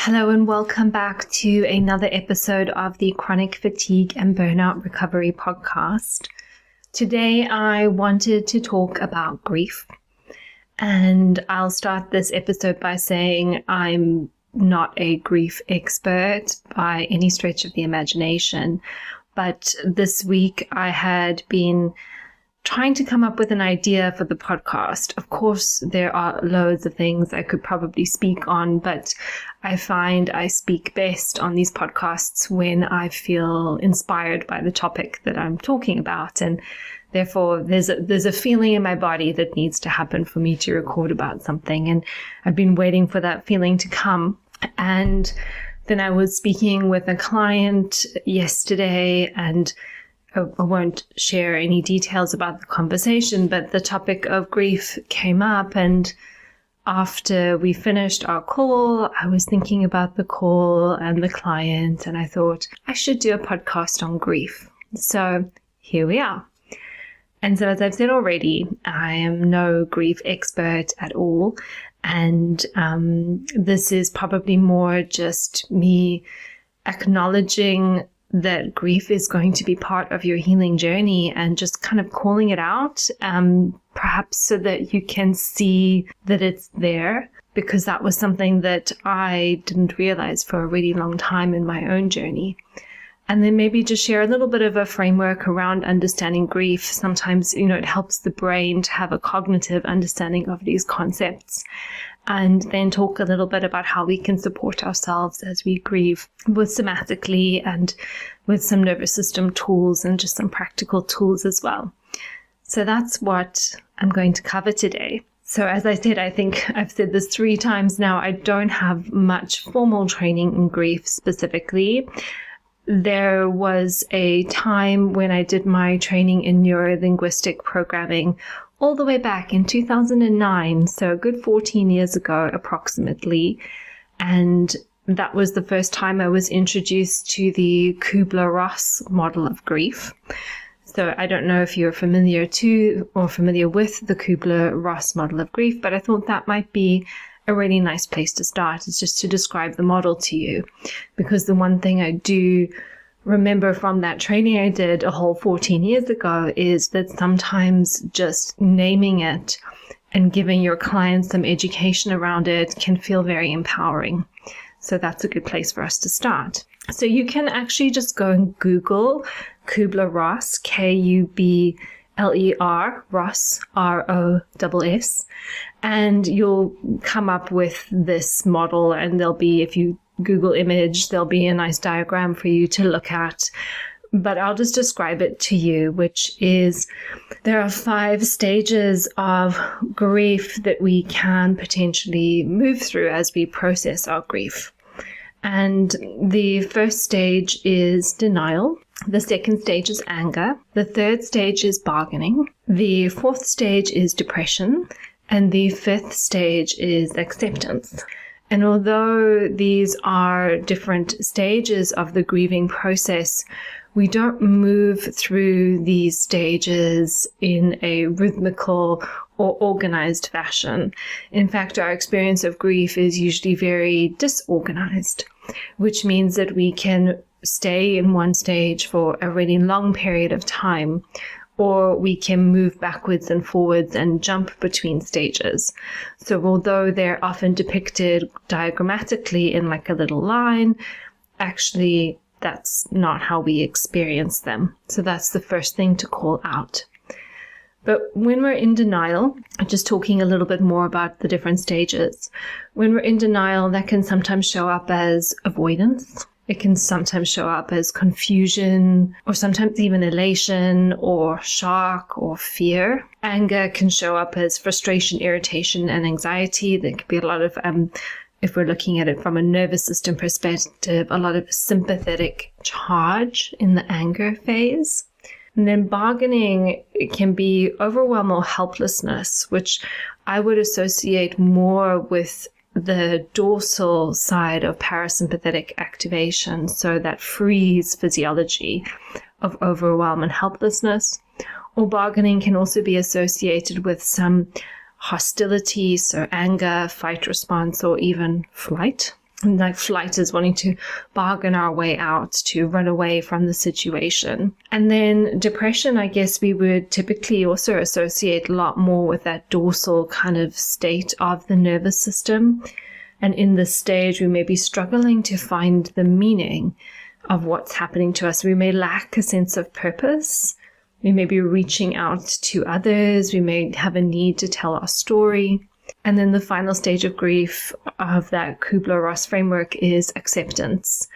Hello and welcome back to another episode of the Chronic Fatigue and Burnout Recovery Podcast. Today I wanted to talk about grief, and I'll start this episode by saying I'm not a grief expert by any stretch of the imagination, but this week I had been trying to come up with an idea for the podcast. Of course, there are loads of things I could probably speak on, but I find I speak best on these podcasts when I feel inspired by the topic that I'm talking about. And therefore, there's a feeling in my body that needs to happen for me to record about something. And I've been waiting for that feeling to come. And then I was speaking with a client yesterday, and I won't share any details about the conversation, but the topic of grief came up. And after we finished our call, I was thinking about the call and the client, and I thought I should do a podcast on grief. So here we are. And so as I've said already, I am no grief expert at all. And this is probably more just me acknowledging that grief is going to be part of your healing journey and just kind of calling it out, perhaps so that you can see that it's there, because that was something that I didn't realize for a really long time in my own journey. And then maybe just share a little bit of a framework around understanding grief. Sometimes, it helps the brain to have a cognitive understanding of these concepts. And then talk a little bit about how we can support ourselves as we grieve, both somatically and with some nervous system tools and just some practical tools as well. So that's what I'm going to cover today. So as I said, I think I've said this 3 times now, I don't have much formal training in grief specifically. There was a time when I did my training in neuro-linguistic programming all the way back in 2009, so a good 14 years ago approximately. And that was the first time I was introduced to the Kubler-Ross model of grief. So I don't know if you're familiar with the Kubler-Ross model of grief, but I thought that might be a really nice place to start, is just to describe the model to you. Because the one thing I do remember from that training I did a whole 14 years ago is that sometimes just naming it and giving your clients some education around it can feel very empowering. So that's a good place for us to start. So you can actually just go and Google Kubler-Ross, Kubler, Ross, Ross, and you'll come up with this model, and there'll be, if you Google image, there'll be a nice diagram for you to look at. But I'll just describe it to you, which is there are 5 stages of grief that we can potentially move through as we process our grief. And the first stage is denial. The second stage is anger. The third stage is bargaining. The 4th stage is depression. And the 5th stage is acceptance. And although these are different stages of the grieving process, we don't move through these stages in a rhythmical or organized fashion. In fact, our experience of grief is usually very disorganized, which means that we can stay in one stage for a really long period of time, or we can move backwards and forwards and jump between stages. So although they're often depicted diagrammatically in like a little line, actually that's not how we experience them. So that's the first thing to call out. But when we're in denial, just talking a little bit more about the different stages, when we're in denial, that can sometimes show up as avoidance. It can sometimes show up as confusion, or sometimes even elation or shock or fear. Anger can show up as frustration, irritation, and anxiety. There could be a lot of, if we're looking at it from a nervous system perspective, a lot of sympathetic charge in the anger phase. And then bargaining, it can be overwhelm or helplessness, which I would associate more with the dorsal side of parasympathetic activation, so that freeze physiology of overwhelm and helplessness. Or bargaining can also be associated with some hostility, so anger, fight response, or even flight. like flight is wanting to bargain our way out, to run away from the situation. And then depression, I guess we would typically also associate a lot more with that dorsal kind of state of the nervous system. And in this stage, we may be struggling to find the meaning of what's happening to us. We may lack a sense of purpose. We may be reaching out to others. We may have a need to tell our story. And then the final stage of grief of that Kubler-Ross framework is acceptance.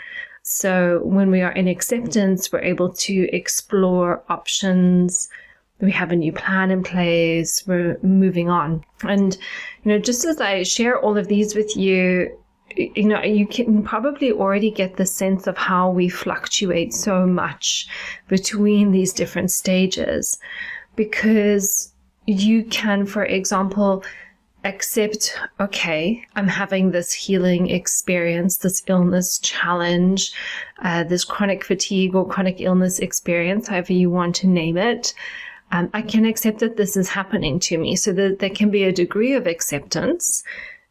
So when we are in acceptance, we're able to explore options. We have a new plan in place. We're moving on. And, just as I share all of these with you, you can probably already get the sense of how we fluctuate so much between these different stages, because you can, for example, accept, okay, I'm having this healing experience, this illness challenge, this chronic fatigue or chronic illness experience, however you want to name it. I can accept that this is happening to me, so that there can be a degree of acceptance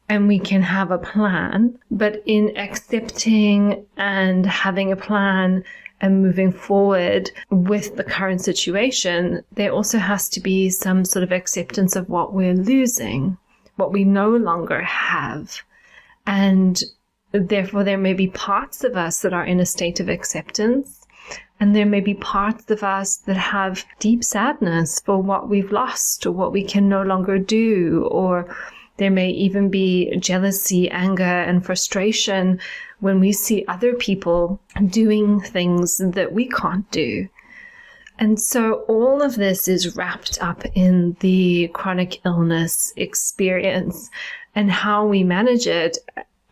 and we can have a plan. But in accepting and having a plan and moving forward with the current situation, there also has to be some sort of acceptance of what we're losing, what we no longer have. And therefore, there may be parts of us that are in a state of acceptance, and there may be parts of us that have deep sadness for what we've lost or what we can no longer do, or there may even be jealousy, anger, and frustration when we see other people doing things that we can't do. And so all of this is wrapped up in the chronic illness experience, and how we manage it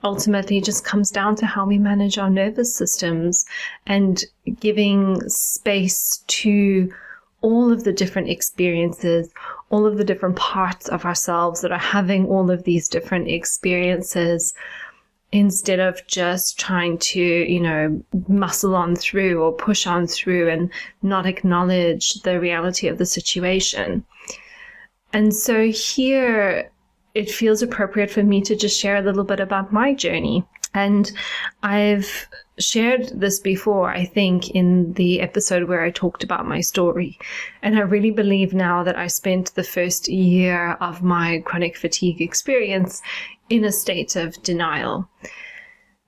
ultimately just comes down to how we manage our nervous systems and giving space to all of the different experiences, all of the different parts of ourselves that are having all of these different experiences, instead of just trying to, muscle on through or push on through and not acknowledge the reality of the situation. And so here it feels appropriate for me to just share a little bit about my journey. And I've shared this before, I think, in the episode where I talked about my story. And I really believe now that I spent the first year of my chronic fatigue experience in a state of denial.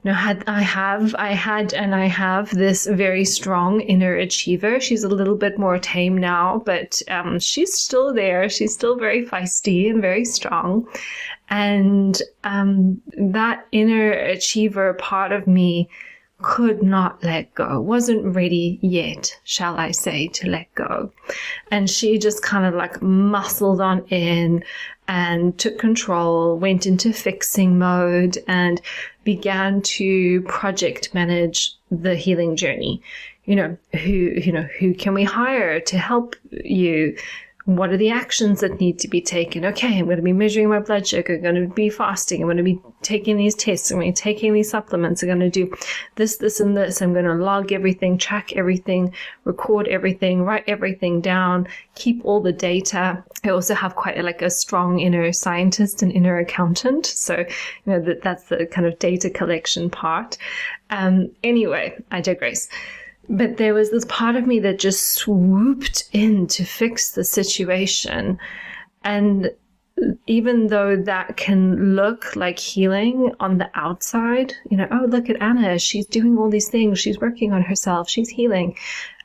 Now, I have this very strong inner achiever. She's a little bit more tame now, but she's still there. She's still very feisty and very strong. And that inner achiever part of me could not let go, wasn't ready yet, shall I say, to let go. And she just kind of like muscled on in and took control, went into fixing mode, and began to project manage the healing journey. Who can we hire to help you? What are the actions that need to be taken? Okay, I'm going to be measuring my blood sugar. I'm going to be fasting. I'm going to be taking these tests. I'm going to be taking these supplements. I'm going to do this, and this. I'm going to log everything, track everything, record everything, write everything down, keep all the data. I also have quite a strong inner scientist and inner accountant. So, that's the kind of data collection part. Anyway, I digress. But there was this part of me that just swooped in to fix the situation. And even though that can look like healing on the outside, oh, look at Anna, she's doing all these things, she's working on herself, she's healing.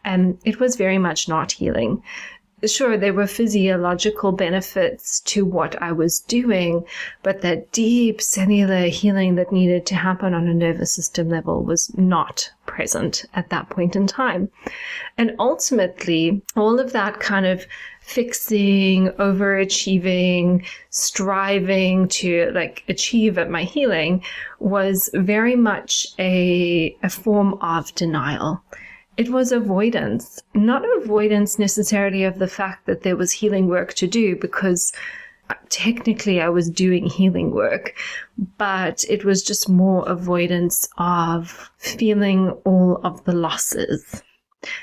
And it was very much not healing. Sure, there were physiological benefits to what I was doing, but that deep cellular healing that needed to happen on a nervous system level was not present at that point in time. And ultimately, all of that kind of fixing, overachieving, striving to achieve at my healing was very much a form of denial. It was avoidance, not avoidance necessarily of the fact that there was healing work to do, because technically I was doing healing work, but it was just more avoidance of feeling all of the losses.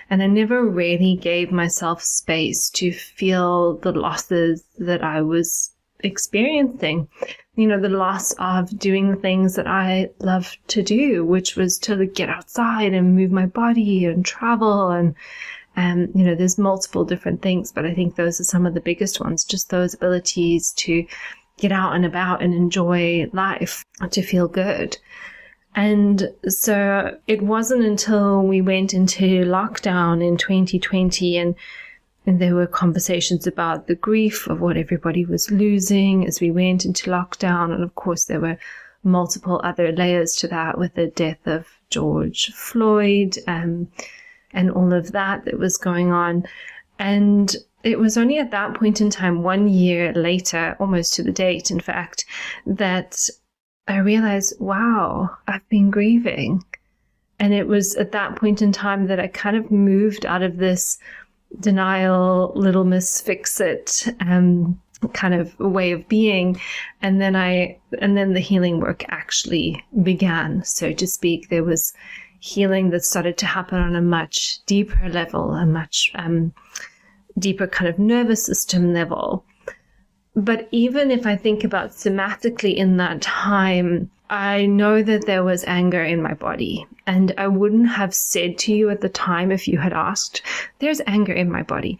And I never really gave myself space to feel the losses that I was experiencing, the loss of doing the things that I love to do, which was to get outside and move my body and travel. And there's multiple different things, but I think those are some of the biggest ones, just those abilities to get out and about and enjoy life, to feel good. And so it wasn't until we went into lockdown in 2020 and there were conversations about the grief of what everybody was losing as we went into lockdown. And of course, there were multiple other layers to that with the death of George Floyd and all of that was going on. And it was only at that point in time, 1 year later, almost to the date, in fact, that I realized, wow, I've been grieving. And it was at that point in time that I kind of moved out of this denial, little miss fix-it kind of way of being. And then the healing work actually began, so to speak. There was healing that started to happen on a much deeper level, a much deeper kind of nervous system level. But even if I think about somatically in that time, I know that there was anger in my body. And I wouldn't have said to you at the time if you had asked, there's anger in my body.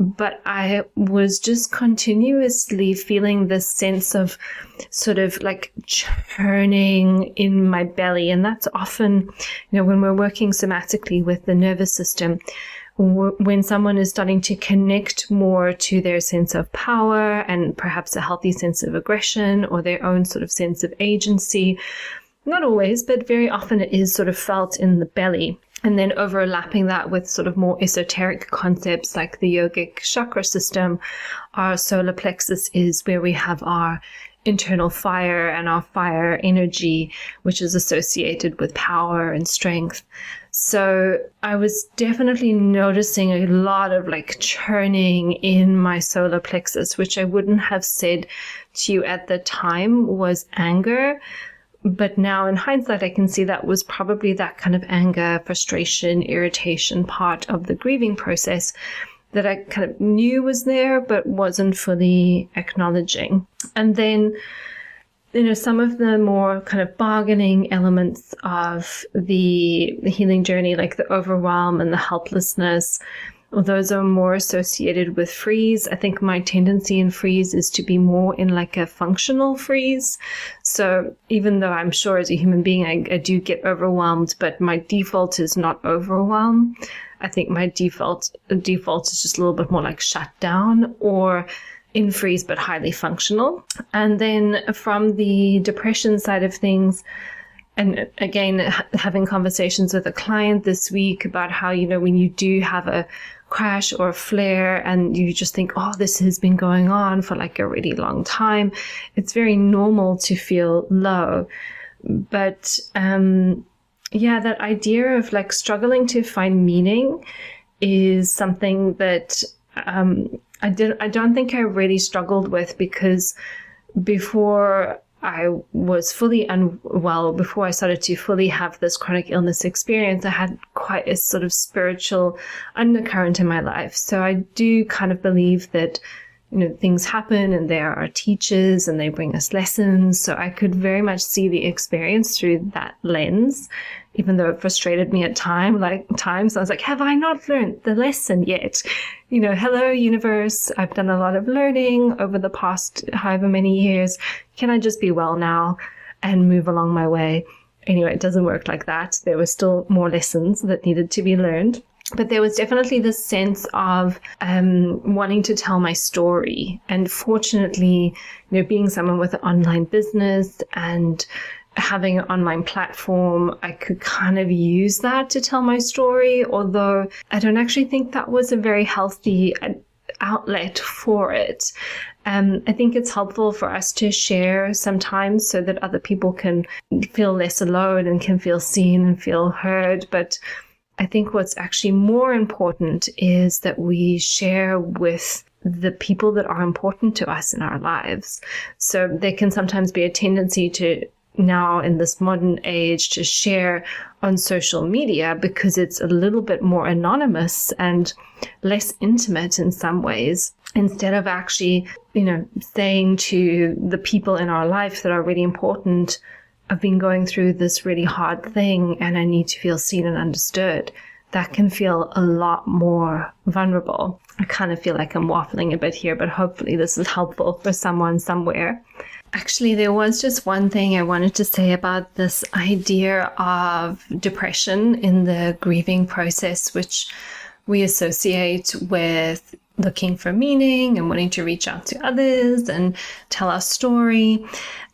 But I was just continuously feeling this sense of sort of like churning in my belly. And that's often, when we're working somatically with the nervous system, when someone is starting to connect more to their sense of power and perhaps a healthy sense of aggression or their own sort of sense of agency. Not always, but very often it is sort of felt in the belly. And then overlapping that with sort of more esoteric concepts like the yogic chakra system, our solar plexus is where we have our internal fire and our fire energy, which is associated with power and strength. So I was definitely noticing a lot of like churning in my solar plexus, which I wouldn't have said to you at the time was anger. But now in hindsight, I can see that was probably that kind of anger, frustration, irritation part of the grieving process that I kind of knew was there, but wasn't fully acknowledging. And then, some of the more kind of bargaining elements of the healing journey, like the overwhelm and the helplessness, those are more associated with freeze. I think my tendency in freeze is to be more in like a functional freeze. So even though I'm sure as a human being, I do get overwhelmed, but my default is not overwhelm. I think my default is just a little bit more like shut down or in freeze, but highly functional. And then from the depression side of things, and again, having conversations with a client this week about how, when you do have a crash or a flare and you just think, oh, this has been going on for like a really long time, it's very normal to feel low. But that idea of like struggling to find meaning is something that I don't think I really struggled with, because before I was fully unwell, before I started to fully have this chronic illness experience, I had quite a sort of spiritual undercurrent in my life. So I do kind of believe that, things happen and there are teachers and they bring us lessons. So I could very much see the experience through that lens, even though it frustrated me at times. I was like, have I not learned the lesson yet? Hello, universe. I've done a lot of learning over the past however many years. Can I just be well now and move along my way? Anyway, it doesn't work like that. There were still more lessons that needed to be learned. But there was definitely this sense of wanting to tell my story. And fortunately, being someone with an online business and having an online platform, I could kind of use that to tell my story, although I don't actually think that was a very healthy outlet for it. I think it's helpful for us to share sometimes so that other people can feel less alone and can feel seen and feel heard. But I think what's actually more important is that we share with the people that are important to us in our lives. So there can sometimes be a tendency to now in this modern age to share on social media because it's a little bit more anonymous and less intimate in some ways. instead of actually, saying to the people in our life that are really important, I've been going through this really hard thing and I need to feel seen and understood, that can feel a lot more vulnerable. I kind of feel like I'm waffling a bit here, but hopefully this is helpful for someone somewhere. Actually, there was just one thing I wanted to say about this idea of depression in the grieving process, which we associate with looking for meaning and wanting to reach out to others and tell our story.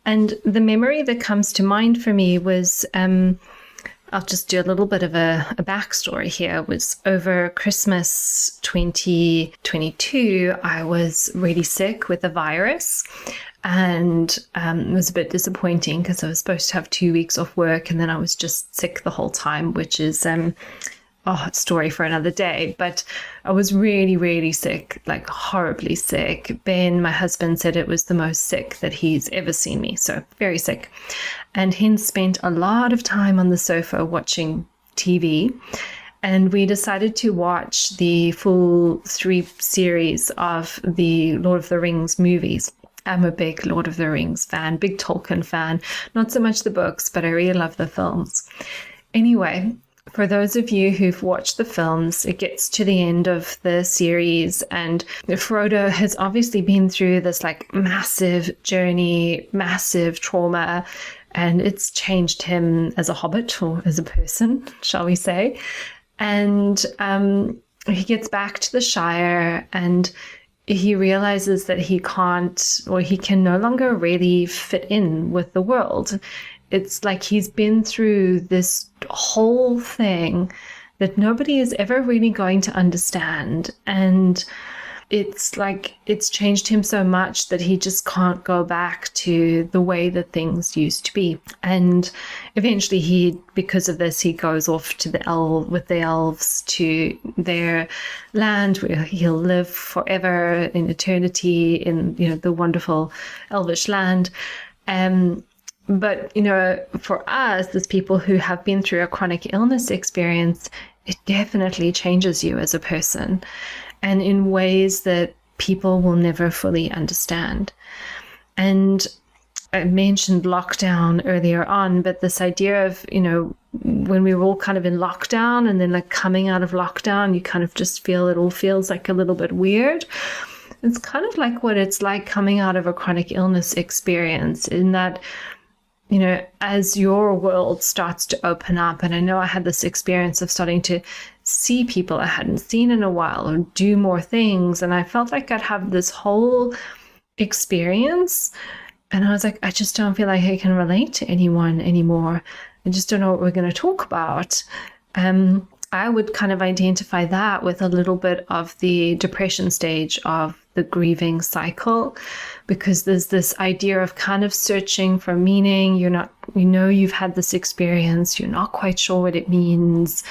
And the memory that comes to mind for me was, I'll just do a little bit of a backstory here. It was over Christmas 2022, I was really sick with a virus. And it was a bit disappointing because I was supposed to have 2 weeks off work and then I was just sick the whole time, which is a story for another day. But I was really, really sick, like horribly sick. Ben, my husband, said it was the most sick that he's ever seen me. So very sick. And he spent a lot of time on the sofa watching TV. And we decided to watch the full 3 series of the Lord of the Rings movies. I'm a big Lord of the Rings fan, big Tolkien fan. Not so much the books, but I really love the films. Anyway, for those of you who've watched the films, it gets to the end of the series and Frodo has obviously been through this like massive journey, massive trauma, and it's changed him as a hobbit or as a person, shall we say. And he gets back to the Shire and he realizes that he can't, or he can no longer really fit in with the world. It's like he's been through this whole thing that nobody is ever really going to understand. And it's like it's changed him so much that he just can't go back to the way that things used to be. And eventually because of this, he goes off to with the elves to their land where he'll live forever in eternity in, the wonderful elvish land. But, for us, as people who have been through a chronic illness experience, it definitely changes you as a person and in ways that people will never fully understand. And I mentioned lockdown earlier on, but this idea of, when we were all kind of in lockdown and then like coming out of lockdown, you kind of just feel it all feels like a little bit weird. It's kind of like what it's like coming out of a chronic illness experience in that, as your world starts to open up, and I know I had this experience of starting to see people I hadn't seen in a while or do more things. And I felt like I'd have this whole experience. And I was like, I just don't feel like I can relate to anyone anymore. I just don't know what we're going to talk about. I would kind of identify that with a little bit of the depression stage of the grieving cycle, because there's this idea of kind of searching for meaning. You've had this experience, you're not quite sure what it means.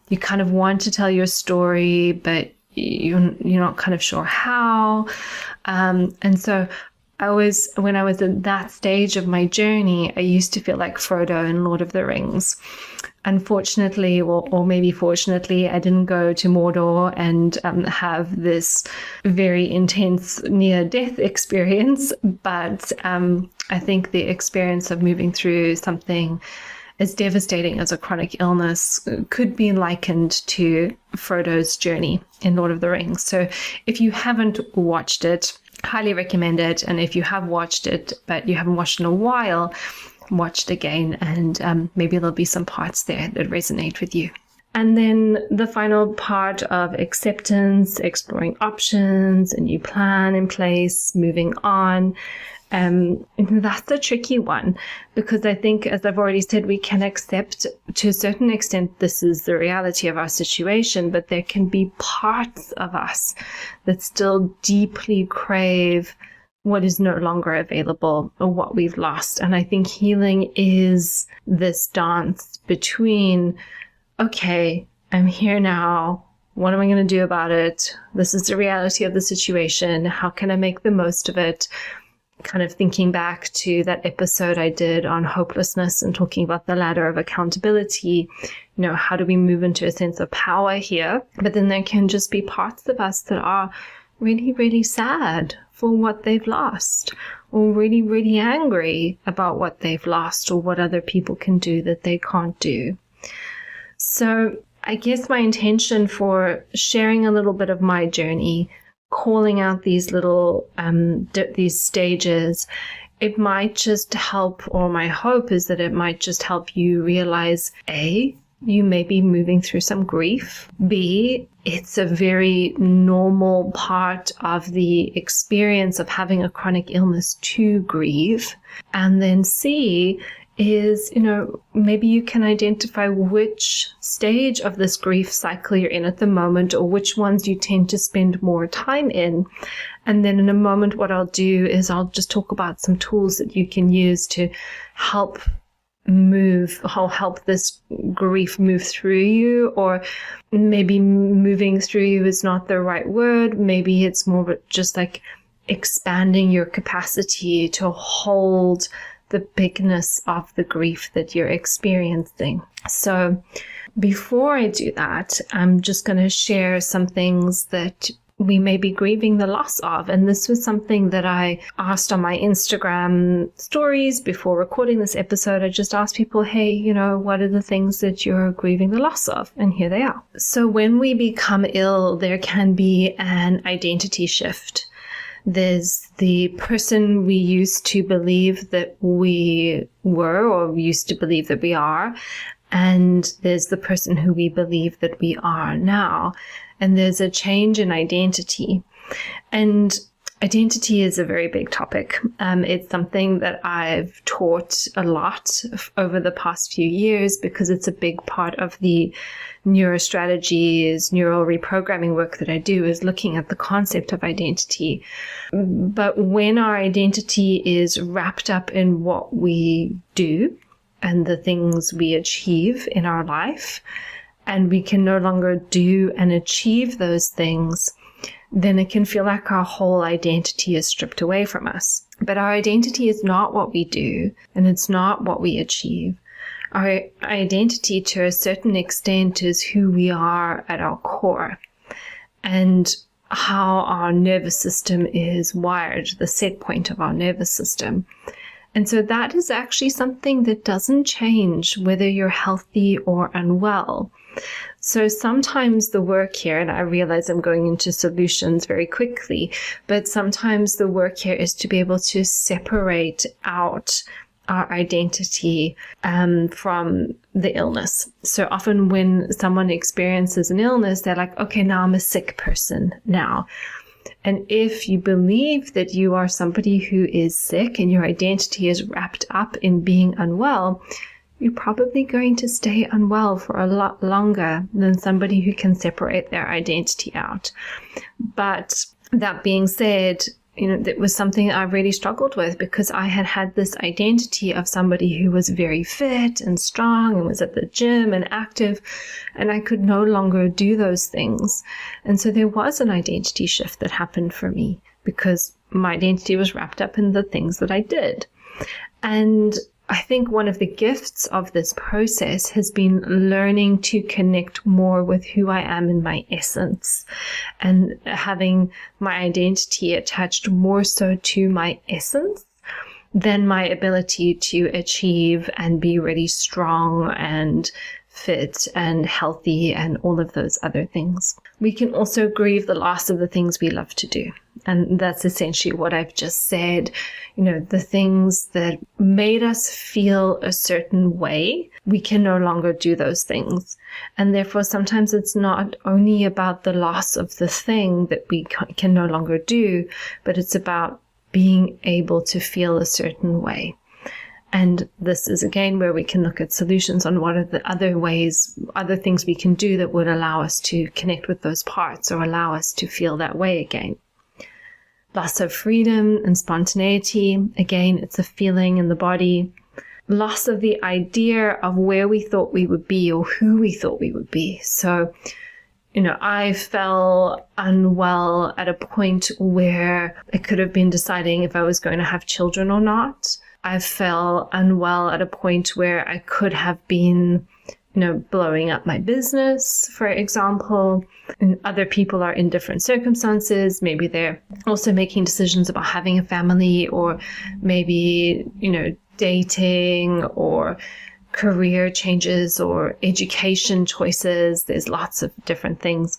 You kind of want to tell your story, but you're not kind of sure how. And so when I was in that stage of my journey, I used to feel like Frodo in Lord of the Rings. Unfortunately, or maybe fortunately, I didn't go to Mordor and have this very intense near-death experience. But I think the experience of moving through something as devastating as a chronic illness could be likened to Frodo's journey in Lord of the Rings. So if you haven't watched it, highly recommend it. And if you have watched it, but you haven't watched in a while, watch it again, and maybe there'll be some parts there that resonate with you. And then the final part of acceptance, exploring options, a new plan in place, moving on. That's a tricky one, because I think, as I've already said, we can accept to a certain extent this is the reality of our situation, but there can be parts of us that still deeply crave what is no longer available or what we've lost. And I think healing is this dance between, okay, I'm here now. What am I going to do about it? This is the reality of the situation. How can I make the most of it? Kind of thinking back to that episode I did on hopelessness and talking about the ladder of accountability, how do we move into a sense of power here? But then there can just be parts of us that are really, really sad for what they've lost, or really, really angry about what they've lost, or what other people can do that they can't do. So I guess my intention for sharing a little bit of my journey, calling out these little these stages, it might just help, or my hope is that it might just help you realize, A, you may be moving through some grief. B, it's a very normal part of the experience of having a chronic illness to grieve. And then C is, maybe you can identify which stage of this grief cycle you're in at the moment, or which ones you tend to spend more time in. And then in a moment, what I'll do is I'll just talk about some tools that you can use to help this grief move through you. Or maybe moving through you is not the right word. Maybe it's more just like expanding your capacity to hold the bigness of the grief that you're experiencing. So before I do that, I'm just going to share some things that we may be grieving the loss of. And this was something that I asked on my Instagram stories before recording this episode. I just asked people, hey, what are the things that you're grieving the loss of? And here they are. So when we become ill, there can be an identity shift. There's the person we used to believe that we were, or used to believe that we are. And there's the person who we believe that we are now. And there's a change in identity. And identity is a very big topic. It's something that I've taught a lot over the past few years, because it's a big part of the neurostrategies, neural reprogramming work that I do, is looking at the concept of identity. But when our identity is wrapped up in what we do and the things we achieve in our life, and we can no longer do and achieve those things, then it can feel like our whole identity is stripped away from us. But our identity is not what we do, and it's not what we achieve. Our identity, to a certain extent, is who we are at our core, and how our nervous system is wired, the set point of our nervous system. And so that is actually something that doesn't change whether you're healthy or unwell. So sometimes the work here, and I realize I'm going into solutions very quickly, but sometimes the work here is to be able to separate out our identity from the illness. So often when someone experiences an illness, they're like, okay, now I'm a sick person now. And if you believe that you are somebody who is sick and your identity is wrapped up in being unwell, you're probably going to stay unwell for a lot longer than somebody who can separate their identity out. But that being said, that was something I really struggled with, because I had this identity of somebody who was very fit and strong and was at the gym and active, and I could no longer do those things. And so there was an identity shift that happened for me, because my identity was wrapped up in the things that I did. And I think one of the gifts of this process has been learning to connect more with who I am in my essence, and having my identity attached more so to my essence than my ability to achieve and be really strong and fit and healthy and all of those other things. We can also grieve the loss of the things we love to do. And that's essentially what I've just said. The things that made us feel a certain way, we can no longer do those things. And therefore, sometimes it's not only about the loss of the thing that we can no longer do, but it's about being able to feel a certain way. And this is again where we can look at solutions on what are the other ways, other things we can do that would allow us to connect with those parts or allow us to feel that way again. Loss of freedom and spontaneity. Again, it's a feeling in the body. Loss of the idea of where we thought we would be or who we thought we would be. So, I felt unwell at a point where I could have been deciding if I was going to have children or not. I felt unwell at a point where I could have been, blowing up my business, for example. And other people are in different circumstances. Maybe they're also making decisions about having a family, or maybe, dating, or career changes, or education choices. There's lots of different things.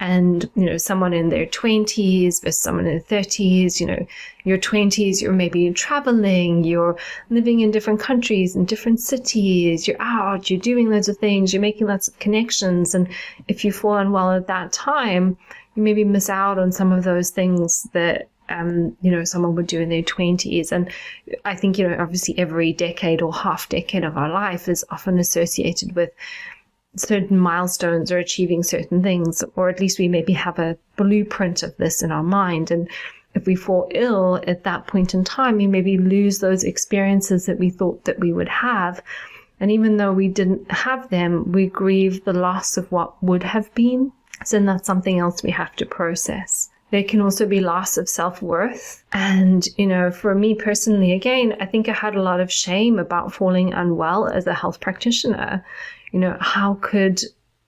And, someone in their 20s versus someone in their 30s, your 20s, you're maybe traveling, you're living in different countries, in different cities, you're out, you're doing loads of things, you're making lots of connections. And if you fall unwell at that time, you maybe miss out on some of those things that someone would do in their 20s. And I think, obviously every decade or half decade of our life is often associated with certain milestones or achieving certain things, or at least we maybe have a blueprint of this in our mind. And if we fall ill at that point in time, we maybe lose those experiences that we thought that we would have. And even though we didn't have them, we grieve the loss of what would have been. So that's something else we have to process. There can also be loss of self-worth. And, for me personally, again, I think I had a lot of shame about falling unwell as a health practitioner. How could,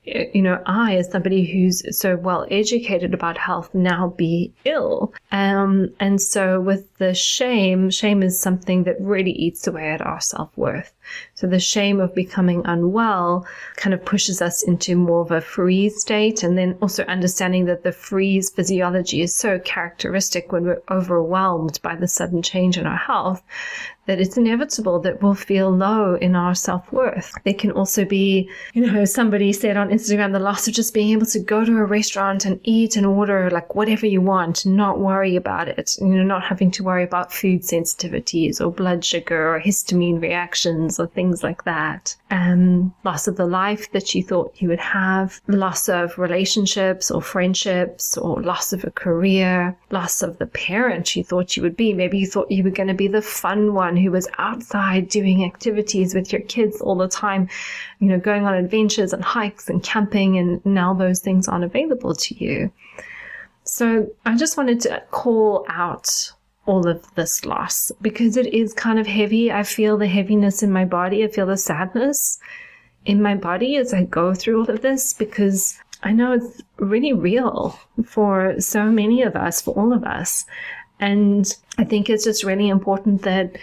I, as somebody who's so well educated about health, now be ill? And so with the shame is something that really eats away at our self-worth. So the shame of becoming unwell kind of pushes us into more of a freeze state. And then also understanding that the freeze physiology is so characteristic when we're overwhelmed by the sudden change in our health, that it's inevitable that we'll feel low in our self-worth. There can also be, somebody said on Instagram, the loss of just being able to go to a restaurant and eat and order like whatever you want, not worry about it, not having to worry about food sensitivities or blood sugar or histamine reactions or things like that. Loss of the life that you thought you would have, loss of relationships or friendships, or loss of a career, loss of the parent you thought you would be. Maybe you thought you were going to be the fun one who was outside doing activities with your kids all the time, going on adventures and hikes and camping, and now those things aren't available to you. So I just wanted to call out all of this loss because it is kind of heavy. I feel the heaviness in my body. I feel the sadness in my body as I go through all of this, because I know it's really real for so many of us, for all of us. And I think it's just really important that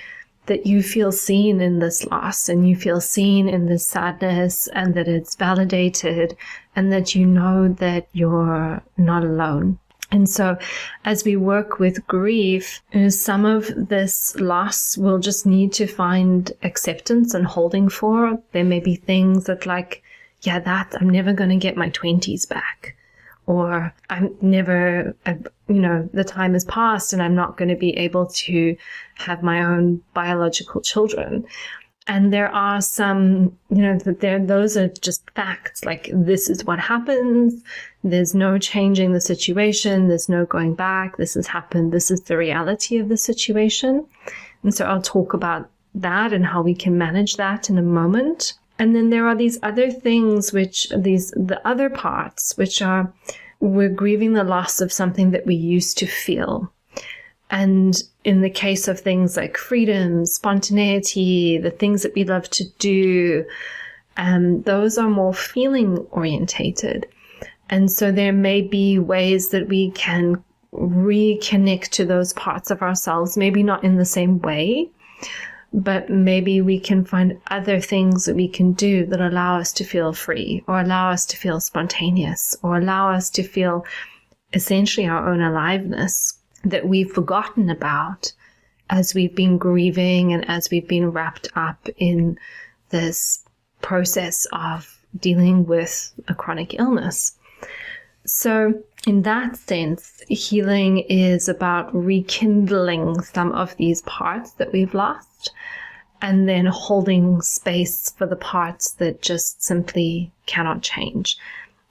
you feel seen in this loss, and you feel seen in this sadness, and that it's validated, and that you know that you're not alone. And so as we work with grief, some of this loss will just need to find acceptance and holding for. There may be things that I'm never going to get my 20s back. Or I'm never, the time has passed and I'm not going to be able to have my own biological children. And there are some, those are just facts. Like, this is what happens. There's no changing the situation. There's no going back. This has happened. This is the reality of the situation. And so I'll talk about that and how we can manage that in a moment. And then there are these other things, the other parts, which are, we're grieving the loss of something that we used to feel. And in the case of things like freedom, spontaneity, the things that we love to do, those are more feeling orientated. And so there may be ways that we can reconnect to those parts of ourselves, maybe not in the same way, but maybe we can find other things that we can do that allow us to feel free, or allow us to feel spontaneous, or allow us to feel essentially our own aliveness that we've forgotten about as we've been grieving and as we've been wrapped up in this process of dealing with a chronic illness. So in that sense, healing is about rekindling some of these parts that we've lost, and then holding space for the parts that just simply cannot change.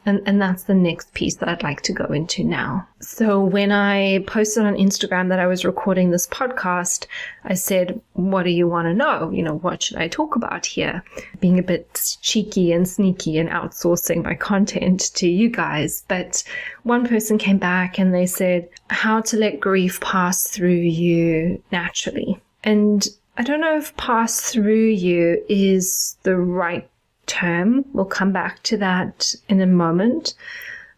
And that's the next piece that I'd like to go into now. So when I posted on Instagram that I was recording this podcast, I said, what do you want to know? What should I talk about here? Being a bit cheeky and sneaky and outsourcing my content to you guys. But one person came back and they said, how to let grief pass through you naturally. And I don't know if pass through you is the right term. We'll come back to that in a moment.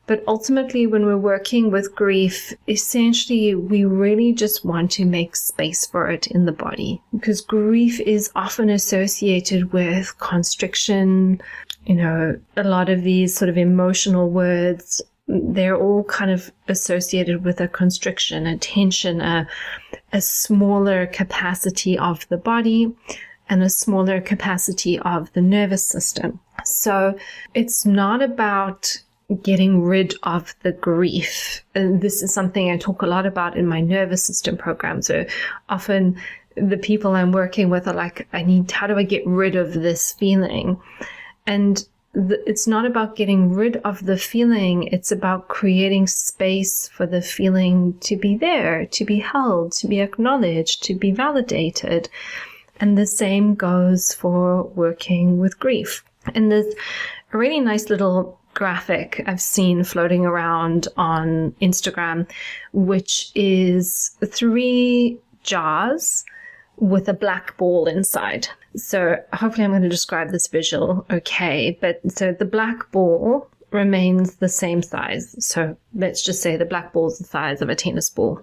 But ultimately, when we're working with grief, essentially, we really just want to make space for it in the body, because grief is often associated with constriction. A lot of these sort of emotional words, they're all kind of associated with a constriction, a tension, a smaller capacity of the body and a smaller capacity of the nervous system. So it's not about getting rid of the grief. And this is something I talk a lot about in my nervous system program. So often the people I'm working with are like, how do I get rid of this feeling? And it's not about getting rid of the feeling. It's about creating space for the feeling to be there, to be held, to be acknowledged, to be validated. And the same goes for working with grief. And there's a really nice little graphic I've seen floating around on Instagram, which is 3 jars with a black ball inside. So hopefully I'm going to describe this visual okay. But so the black ball remains the same size. So let's just say the black ball is the size of a tennis ball.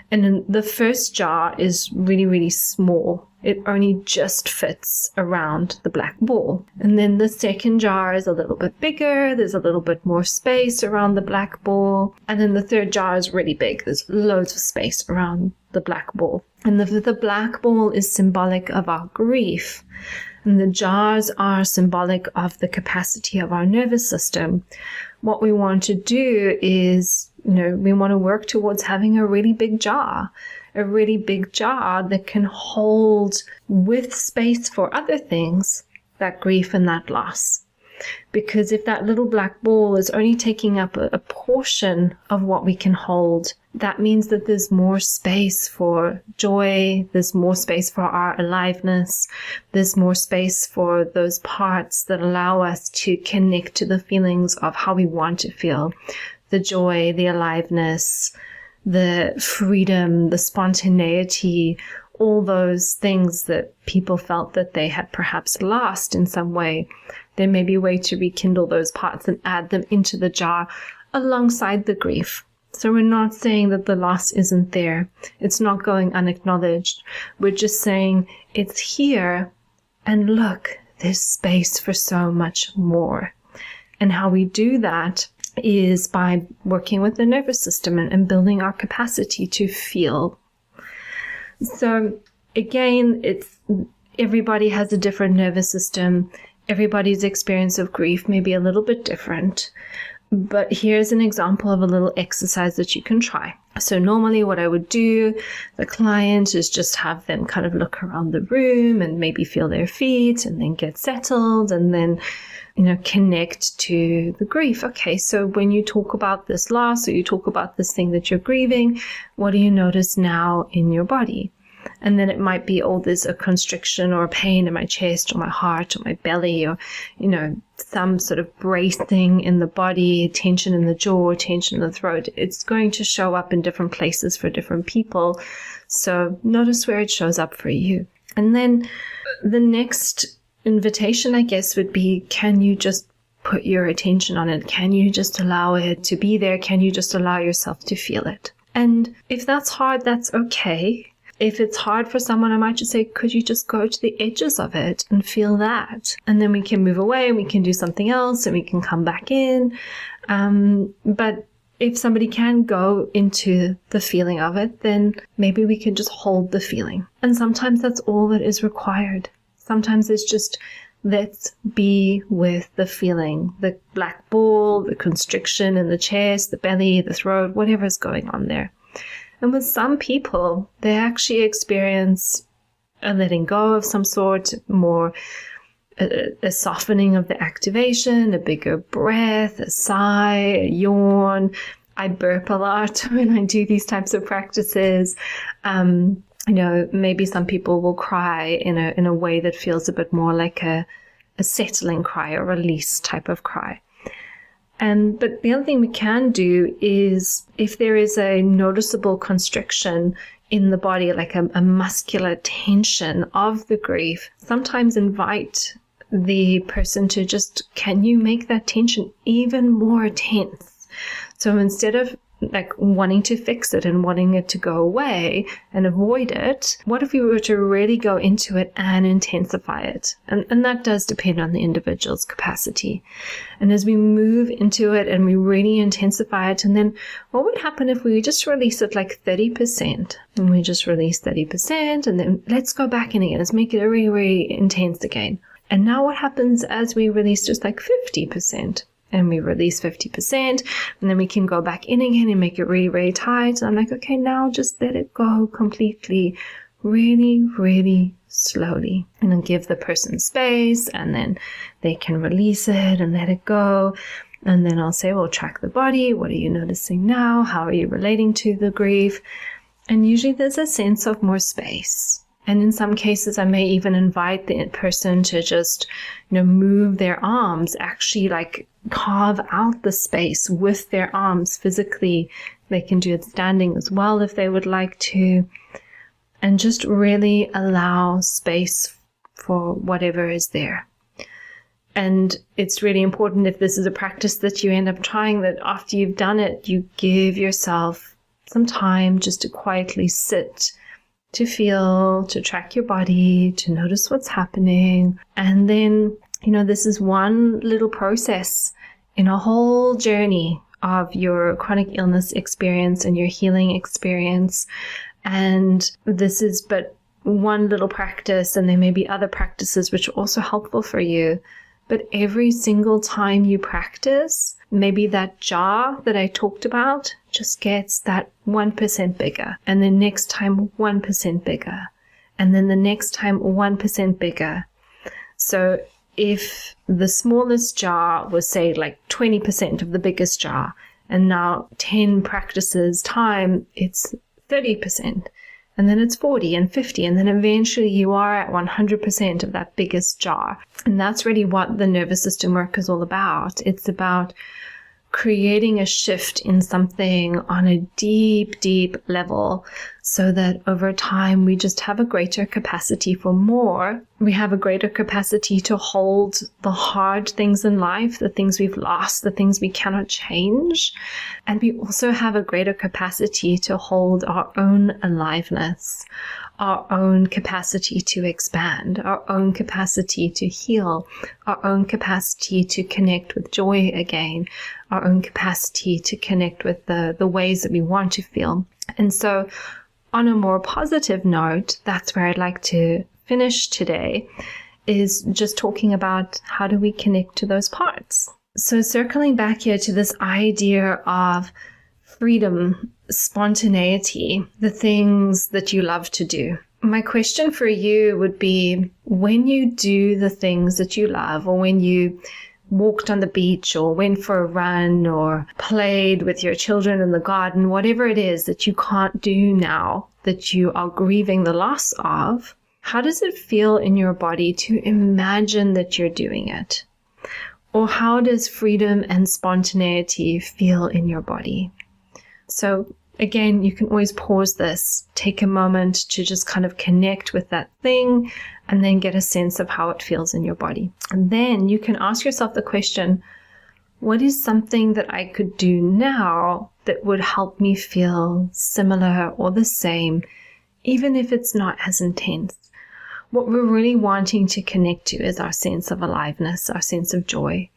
And then the first jar is really, really small. It only just fits around the black ball. And then the second jar is a little bit bigger. There's a little bit more space around the black ball. And then the third jar is really big. There's loads of space around the black ball. And the black ball is symbolic of our grief. And the jars are symbolic of the capacity of our nervous system. What we want to do is, we want to work towards having a really big jar that can hold with space for other things, that grief and that loss. Because if that little black ball is only taking up a portion of what we can hold, that means that there's more space for joy, there's more space for our aliveness, there's more space for those parts that allow us to connect to the feelings of how we want to feel. The joy, the aliveness, the freedom, the spontaneity, all those things that people felt that they had perhaps lost in some way. There may be a way to rekindle those parts and add them into the jar alongside the grief. So we're not saying that the loss isn't there. It's not going unacknowledged. We're just saying it's here, and look, there's space for so much more. And how we do that is by working with the nervous system and building our capacity to feel. So again, everybody has a different nervous system. Everybody's experience of grief may be a little bit different. But here's an example of a little exercise that you can try. So normally what I would do, the client, is just have them kind of look around the room and maybe feel their feet and then get settled and then, connect to the grief. Okay, so when you talk about this loss or you talk about this thing that you're grieving, what do you notice now in your body? And then it might be, there's a constriction or a pain in my chest or my heart or my belly or, some sort of bracing in the body, tension in the jaw, tension in the throat. It's going to show up in different places for different people. So notice where it shows up for you. And then the next invitation, I guess, would be, can you just put your attention on it? Can you just allow it to be there? Can you just allow yourself to feel it? And if that's hard, that's okay. If it's hard for someone, I might just say, could you just go to the edges of it and feel that? And then we can move away and we can do something else and we can come back in. But if somebody can go into the feeling of it, then maybe we can just hold the feeling. And sometimes that's all that is required. Sometimes it's just, let's be with the feeling, the black ball, the constriction in the chest, the belly, the throat, whatever's going on there. And with some people, they actually experience a letting go of some sort, more a softening of the activation, a bigger breath, a sigh, a yawn. I burp a lot when I do these types of practices. Maybe some people will cry in a way that feels a bit more like a settling cry or release type of cry. But the other thing we can do is, if there is a noticeable constriction in the body, like a muscular tension of the grief, sometimes invite the person to just, can you make that tension even more tense? So instead of like wanting to fix it and wanting it to go away and avoid it, what if we were to really go into it and intensify it? And that does depend on the individual's capacity. And as we move into it and we really intensify it, and then what would happen if we just release it like 30%? And we just release 30%, and then let's go back in again. Let's make it really, really intense again. And now what happens as we release just like 50%? And we release 50%, and then we can go back in again and make it really, really tight. And I'm like, okay, now just let it go completely, really, really slowly. And then give the person space, and then they can release it and let it go. And then I'll say, well, track the body. What are you noticing now? How are you relating to the grief? And usually there's a sense of more space. And in some cases, I may even invite the person to just, move their arms, actually like carve out the space with their arms physically. They can do it standing as well if they would like to. And just really allow space for whatever is there. And it's really important, if this is a practice that you end up trying, that after you've done it, you give yourself some time just to quietly sit, to feel, to track your body, to notice what's happening. And then, this is one little process in a whole journey of your chronic illness experience and your healing experience. And this is but one little practice, and there may be other practices which are also helpful for you. But every single time you practice, maybe that jar that I talked about just gets that 1% bigger. And the next time, 1% bigger. And then the next time, 1% bigger. So if the smallest jar was, say, like 20% of the biggest jar, and now 10 practices time, it's 30%. And then it's 40 and 50, and then eventually you are at 100% of that biggest jar. And that's really what the nervous system work is all about. It's about creating a shift in something on a deep, deep level, so that over time we just have a greater capacity for more. We have a greater capacity to hold the hard things in life, the things we've lost, the things we cannot change. And we also have a greater capacity to hold our own aliveness, our own capacity to expand, our own capacity to heal, our own capacity to connect with joy again, our own capacity to connect with the ways that we want to feel. And so on a more positive note, that's where I'd like to finish today, is just talking about how do we connect to those parts. So circling back here to this idea of freedom, spontaneity, the things that you love to do. My question for you would be, when you do the things that you love, or when you walked on the beach or went for a run or played with your children in the garden, whatever it is that you can't do now, that you are grieving the loss of, how does it feel in your body to imagine that you're doing it? Or how does freedom and spontaneity feel in your body? So again, you can always pause this, take a moment to just kind of connect with that thing, and then get a sense of how it feels in your body. And then you can ask yourself the question, what is something that I could do now that would help me feel similar or the same, even if it's not as intense? What we're really wanting to connect to is our sense of aliveness, our sense of joy.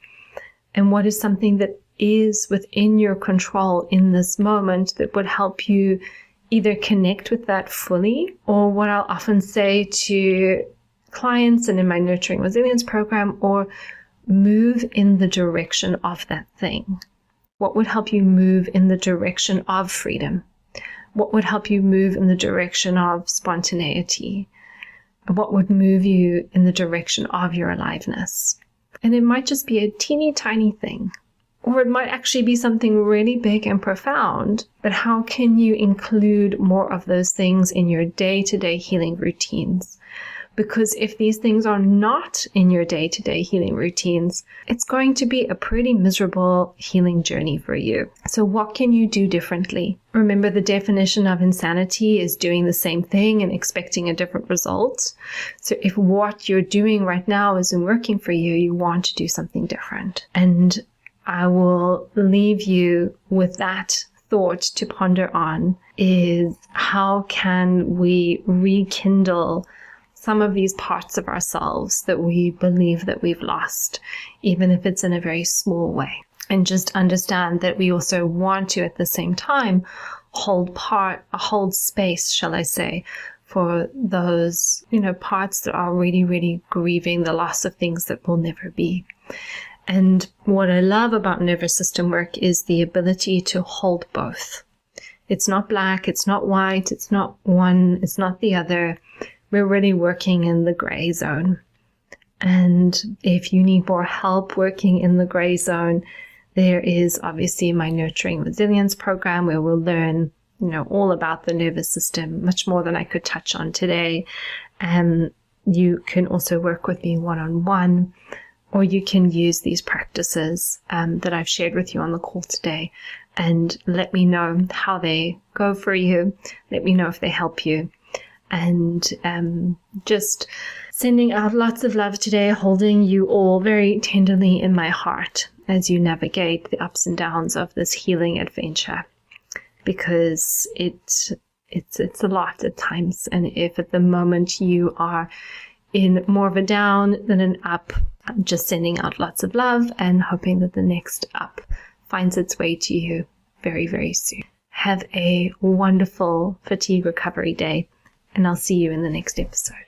And what is something that is within your control in this moment that would help you either connect with that fully, or what I'll often say to clients and in my Nurturing Resilience program, or move in the direction of that thing. What would help you move in the direction of freedom? What would help you move in the direction of spontaneity? What would move you in the direction of your aliveness? And it might just be a teeny tiny thing. Or it might actually be something really big and profound, but how can you include more of those things in your day-to-day healing routines? Because if these things are not in your day-to-day healing routines, it's going to be a pretty miserable healing journey for you. So what can you do differently? Remember, the definition of insanity is doing the same thing and expecting a different result. So if what you're doing right now isn't working for you, you want to do something different. And I will leave you with that thought to ponder on, is how can we rekindle some of these parts of ourselves that we believe that we've lost, even if it's in a very small way. And just understand that we also want to, at the same time, hold space, shall I say, for those, parts that are really, really grieving the loss of things that will never be. And what I love about nervous system work is the ability to hold both. It's not black, it's not white, it's not one, it's not the other. We're really working in the gray zone. And if you need more help working in the gray zone, there is obviously my Nurturing Resilience program, where we'll learn, all about the nervous system, much more than I could touch on today. And you can also work with me one-on-one, or you can use these practices that I've shared with you on the call today, and let me know how they go for you. Let me know if they help you. And just sending out lots of love today, holding you all very tenderly in my heart as you navigate the ups and downs of this healing adventure, because it's a lot at times. And if at the moment you are in more of a down than an up, I'm just sending out lots of love and hoping that the next up finds its way to you very, very soon. Have a wonderful fatigue recovery day, and I'll see you in the next episode.